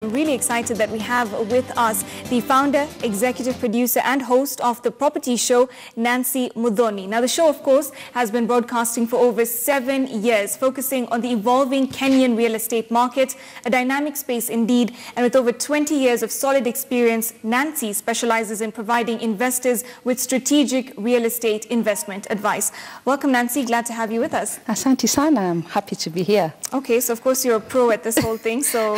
I'm really excited that we have with us the founder, executive producer and host of the property show, Nancy Muthoni. Now the show, of course, has been broadcasting for over 7 years, focusing on the evolving Kenyan real estate market, a dynamic space indeed, and with over 20 years of solid experience, Nancy specializes in providing investors with strategic real estate investment advice. Welcome, Nancy. Glad to have you with us. Asante sana. I'm happy to be here. Okay, so of course you're a pro at this whole thing, so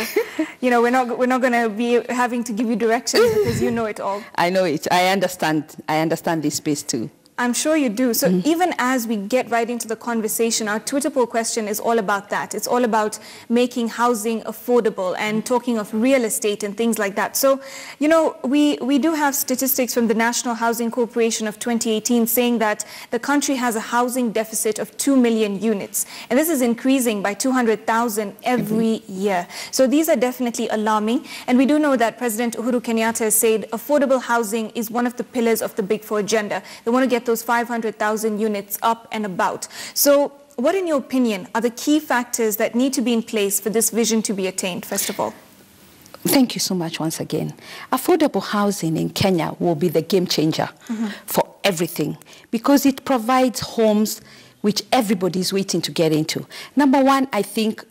you know we're not going to be having to give you directions because you know it all. I know it. I understand this space too. I'm sure you do. So even as we get right into the conversation, our Twitter poll question is all about that. It's all about making housing affordable and talking of real estate and things like that. So, you know, we do have statistics from the National Housing Corporation of 2018 saying that the country has a housing deficit of 2 million units. And this is increasing by 200,000 every year. So these are definitely alarming. And we do know that President Uhuru Kenyatta has said affordable housing is one of the pillars of the Big Four agenda. They want to get those 500,000 units up and about. So what, in your opinion, are the key factors that need to be in place for this vision to be attained, first of all? Thank you so much once again. Affordable housing in Kenya will be the game changer for everything because it provides homes which everybody is waiting to get into. Number one, I think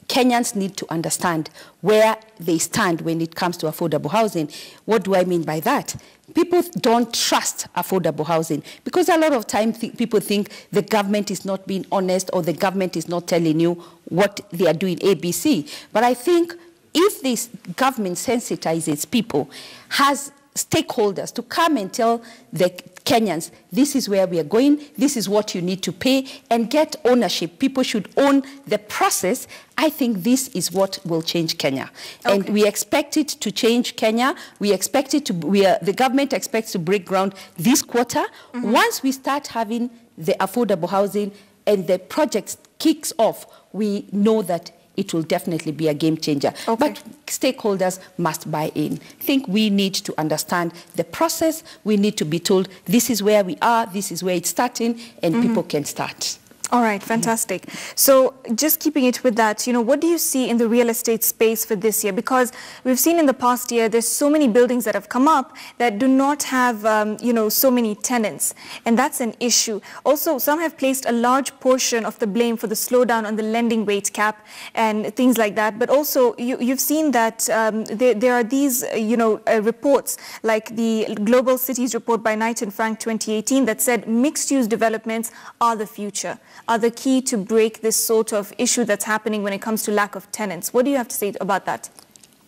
Kenyans need to understand where they stand when it comes to affordable housing. What do I mean by that? People don't trust affordable housing because a lot of times people think the government is not being honest or the government is not telling you what they are doing, ABC. But I think if this government sensitizes people, has stakeholders to come and tell the Kenyans, this is where we are going, this is what you need to pay, and get ownership. People should own the process. I think this is what will change Kenya. Okay. And we expect it to change Kenya. We expect it to, the government expects to break ground this quarter. Once we start having the affordable housing and the project kicks off, we know that it will definitely be a game changer. Okay. But stakeholders must buy in. I think we need to understand the process. We need to be told this is where we are, this is where it's starting, and people can start. All right, fantastic. So just keeping it with that, you know, what do you see in the real estate space for this year? Because we've seen in the past year, there's so many buildings that have come up that do not have, you know, so many tenants. And that's an issue. Also, some have placed a large portion of the blame for the slowdown on the lending rate cap and things like that. But also, you've seen that there are these, you know, reports like the Global Cities report by Knight and Frank 2018 that said mixed-use developments are the future, are the key to break this sort of issue that's happening when it comes to lack of tenants. What do you have to say about that?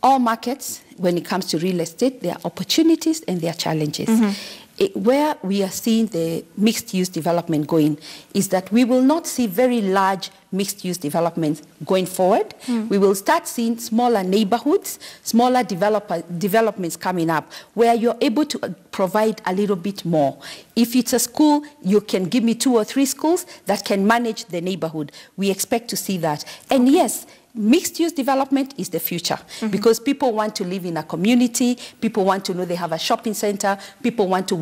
All markets, when it comes to real estate, there are opportunities and there are challenges. Where we are seeing the mixed-use development going is that we will not see very large mixed-use developments going forward. We will start seeing smaller neighborhoods, smaller developments coming up where you're able to provide a little bit more. If it's a school, you can give me 2 or 3 schools that can manage the neighborhood. We expect to see that. And yes, mixed-use development is the future because people want to live in a community, people want to know they have a shopping center, people want to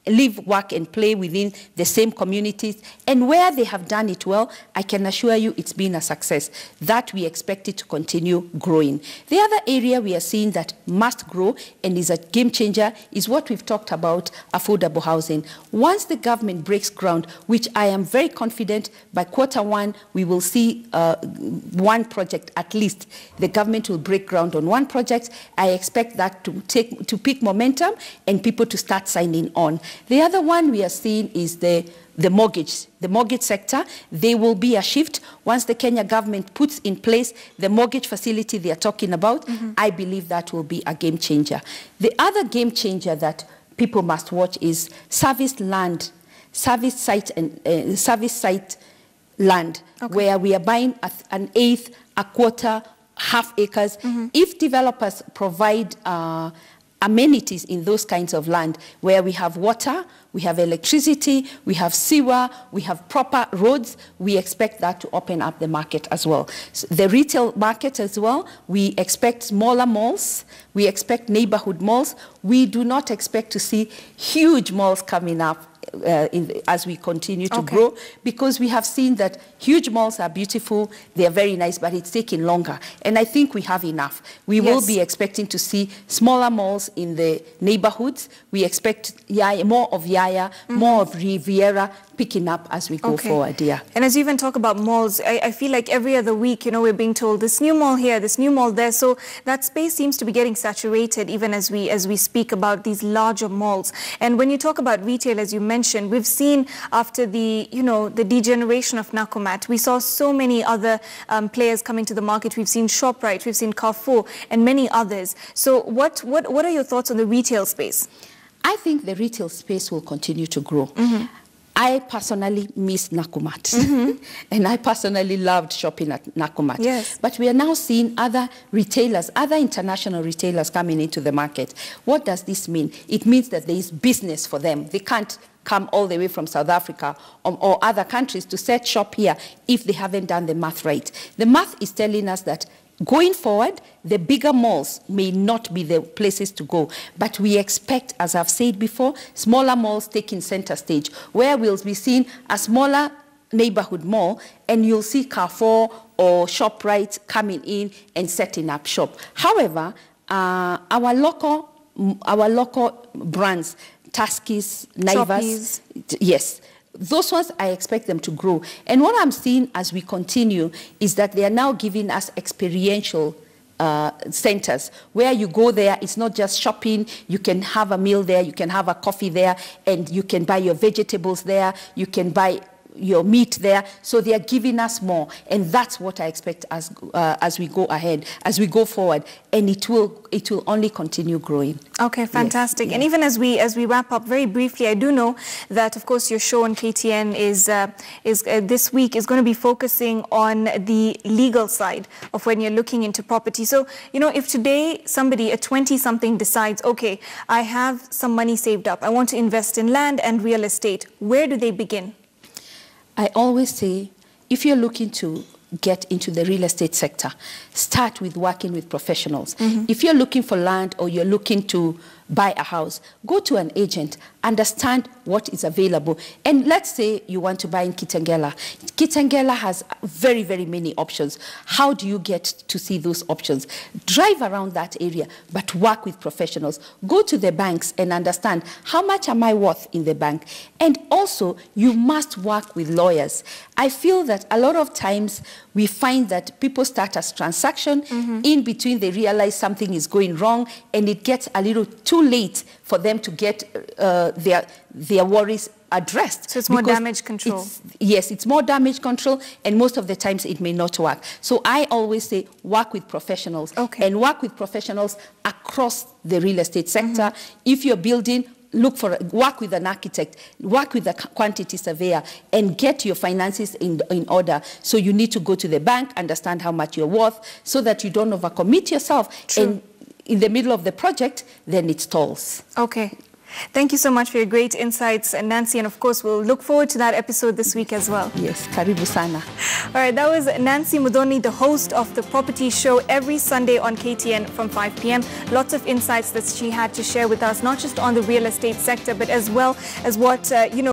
live, work, and play within the same communities. And where they have done it well, I can assure you it's been a success. That we expect it to continue growing. The other area we are seeing that must grow and is a game changer is what we've talked about, affordable housing. Once the government breaks ground, which I am very confident by Q1, we will see one project at least. The government will break ground on one project. I expect that to pick momentum and people to start signing on. The other one we are seeing is the mortgage sector. There will be a shift once the Kenya government puts in place the mortgage facility they are talking about. I believe that will be a game changer. The other game changer that people must watch is service site land, where we are buying an eighth, a quarter, half acres. If developers provide amenities in those kinds of land where we have water, we have electricity, we have sewer, we have proper roads. We expect that to open up the market as well. So the retail market as well, we expect smaller malls, we expect neighborhood malls. We do not expect to see huge malls coming up as we continue to grow, because we have seen that huge malls are beautiful, they are very nice, but it's taking longer. And I think we have enough. We will be expecting to see smaller malls in the neighborhoods. We expect more of Yaya, more of Riviera picking up as we go forward. And as you even talk about malls, I feel like every other week, you know, we're being told this new mall here, this new mall there. So that space seems to be getting saturated even as we speak about these larger malls. And when you talk about retail, as you mentioned, we've seen after the, you know, the degeneration of Nakumatt, we saw so many other players coming to the market. We've seen ShopRite, we've seen Carrefour and many others. So what are your thoughts on the retail space? I think the retail space will continue to grow. I personally miss Nakumatt, and I personally loved shopping at Nakumatt. Yes. But we are now seeing other retailers, other international retailers coming into the market. What does this mean? It means that there is business for them. They can't come all the way from South Africa or other countries to set shop here if they haven't done the math right. The math is telling us that going forward, the bigger malls may not be the places to go, but we expect, as I've said before, smaller malls taking center stage, where we'll be seeing a smaller neighborhood mall, and you'll see Carrefour or ShopRite coming in and setting up shop. However, our local brands, Tuskys, Naivas, yes, those ones, I expect them to grow. And what I'm seeing as we continue is that they are now giving us experiential centers where you go there. It's not just shopping. You can have a meal there. You can have a coffee there. And you can buy your vegetables there. You can buy your meat there. So they are giving us more. And that's what I expect as we go ahead, as we go forward. And it will only continue growing. Okay, fantastic. Yes. And even as we wrap up very briefly, I do know that, of course, your show on KTN is this week is going to be focusing on the legal side of when you're looking into property. So, you know, if today somebody, a 20-something, decides, okay, I have some money saved up, I want to invest in land and real estate, where do they begin? I always say, if you're looking to get into the real estate sector, start with working with professionals. If you're looking for land or you're looking to buy a house, go to an agent, understand what is available. And let's say you want to buy in Kitengela. Kitengela has very, very many options. How do you get to see those options? Drive around that area, but work with professionals. Go to the banks and understand, how much am I worth in the bank? And also, you must work with lawyers. I feel that a lot of times we find that people start as transaction, in between they realize something is going wrong, and it gets a little too late for them to get their worries addressed. So it's more damage control. Yes, it's more damage control, and most of the times it may not work. So I always say work with professionals, and work with professionals across the real estate sector. If you're building, work with an architect, work with a quantity surveyor, and get your finances in order. So you need to go to the bank, understand how much you're worth, so that you don't overcommit yourself. True. And in the middle of the project, then it stalls. Okay. Thank you so much for your great insights, Nancy, and of course we'll look forward to that episode this week as well. Yes, karibu sana. All right, that was Nancy Mudoni, the host of the Property Show, every Sunday on KTN from 5 p.m. Lots of insights that she had to share with us, not just on the real estate sector, but as well as what,